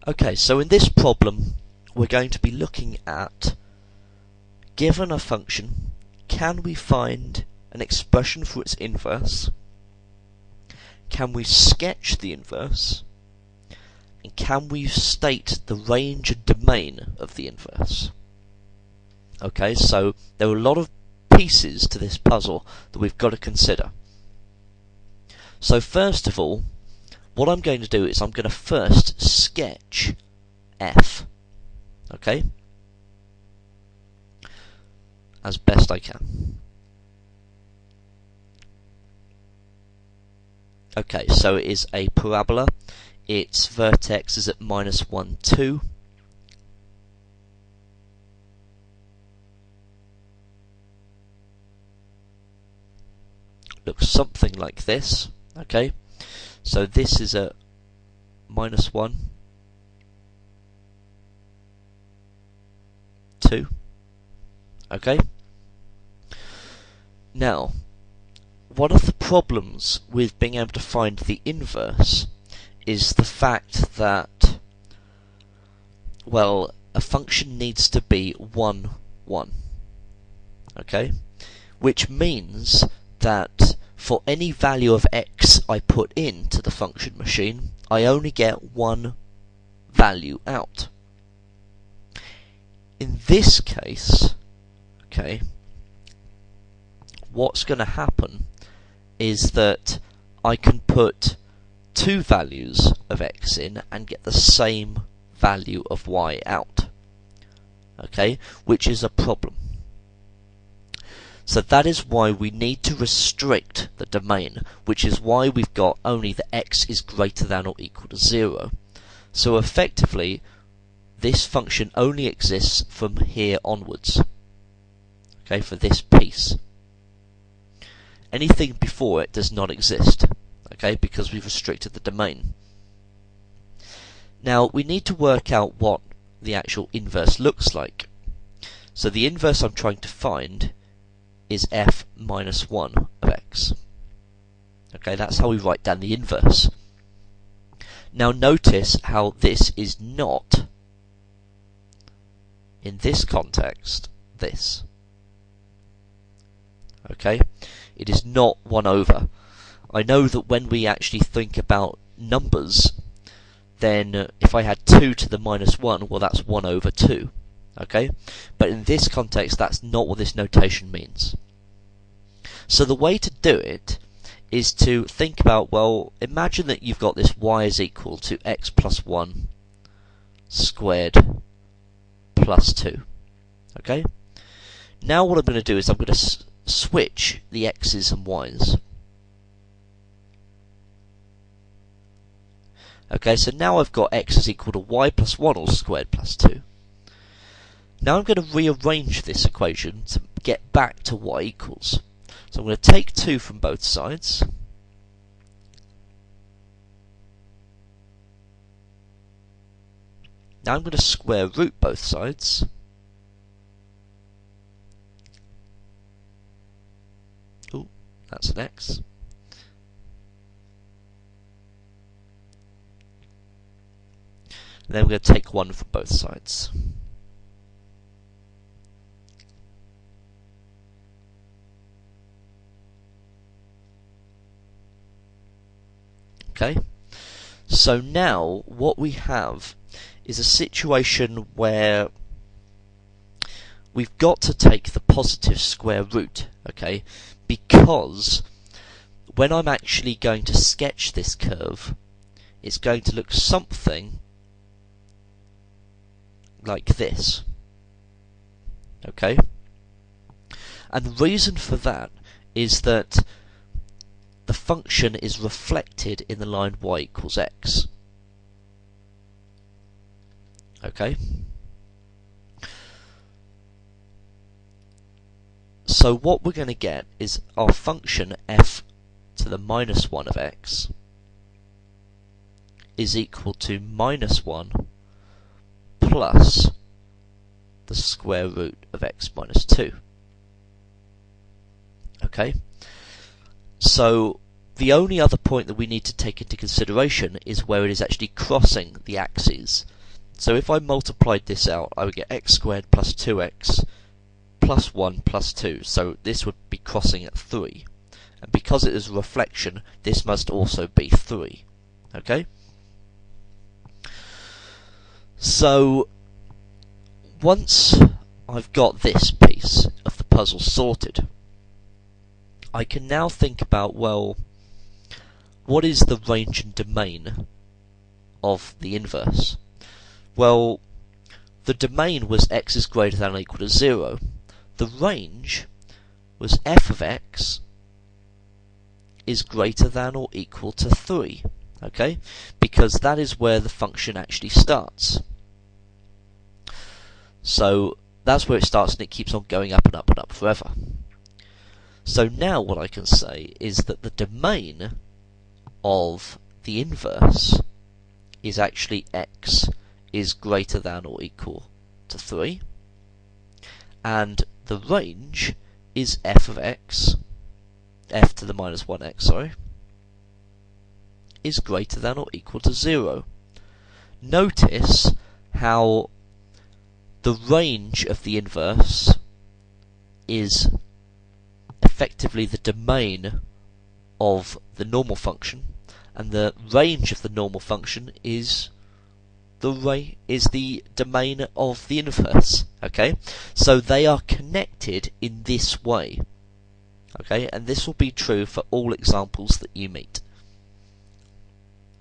Okay, so in this problem we're going to be looking at, given a function, can we find an expression for its inverse? Can we sketch the inverse? And can we state the range and domain of the inverse? Okay, so there are a lot of pieces to this puzzle that we've got to consider. So first of all, what I'm going to do is I'm going to first sketch f, okay, as best I can. Okay, so it is a parabola. Its vertex is at -1, 2. Looks something like this. Okay, so this is a -1, 2. Okay. Now, one of the problems with being able to find the inverse is the fact that, well, a function needs to be 1, 1. Okay? Which means that for any value of x I put into the function machine, I only get one value out. In this case, okay, what's going to happen is that I can put two values of x in and get the same value of y out. Okay, which is a problem. So that is why we need to restrict the domain, which is why we've got only that x is greater than or equal to 0. So effectively, this function only exists from here onwards. Okay, for this piece. Anything before it does not exist. Okay, because we've restricted the domain. Now, we need to work out what the actual inverse looks like. So the inverse I'm trying to find is f minus 1 of x. Okay, that's how we write down the inverse. Now notice how this is not, in this context, this. Okay, it is not 1 over. I know that when we actually think about numbers, then if I had 2 to the minus 1, well, that's 1 over 2. Okay, but in this context, that's not what this notation means. So the way to do it is to think about, well, imagine that you've got this y is equal to x plus 1 squared plus 2. Okay, now what I'm going to do is I'm going to switch the x's and y's. Okay, so now I've got x is equal to y plus 1 all squared plus 2. Now I'm going to rearrange this equation to get back to y equals. So I'm going to take 2 from both sides. Now I'm going to square root both sides. Ooh, that's an x. And then we're going to take 1 from both sides. Okay, so now what we have is a situation where we've got to take the positive square root, okay, because when I'm actually going to sketch this curve, it's going to look something like this. Okay, and the reason for that is that the function is reflected in the line y equals x. Okay, so what we're going to get is our function f to the minus 1 of x is equal to minus 1 plus the square root of x minus 2. Okay, so the only other point that we need to take into consideration is where it is actually crossing the axes. So if I multiplied this out, I would get x squared plus 2x plus 1 plus 2. So this would be crossing at 3. And because it is a reflection, this must also be 3. Okay? So once I've got this piece of the puzzle sorted, I can now think about, well, what is the range and domain of the inverse? Well, the domain was x is greater than or equal to 0. The range was f of x is greater than or equal to 3. Okay? Because that is where the function actually starts. So that's where it starts, and it keeps on going up and up and up forever. So now what I can say is that the domain of the inverse is actually x is greater than or equal to 3, and the range is f of x, f to the minus 1x, sorry, is greater than or equal to 0. Notice how the range of the inverse is effectively the domain of the normal function, and the range of the normal function is the domain of the inverse. Okay, so they are connected in this way. Okay, and this will be true for all examples that you meet.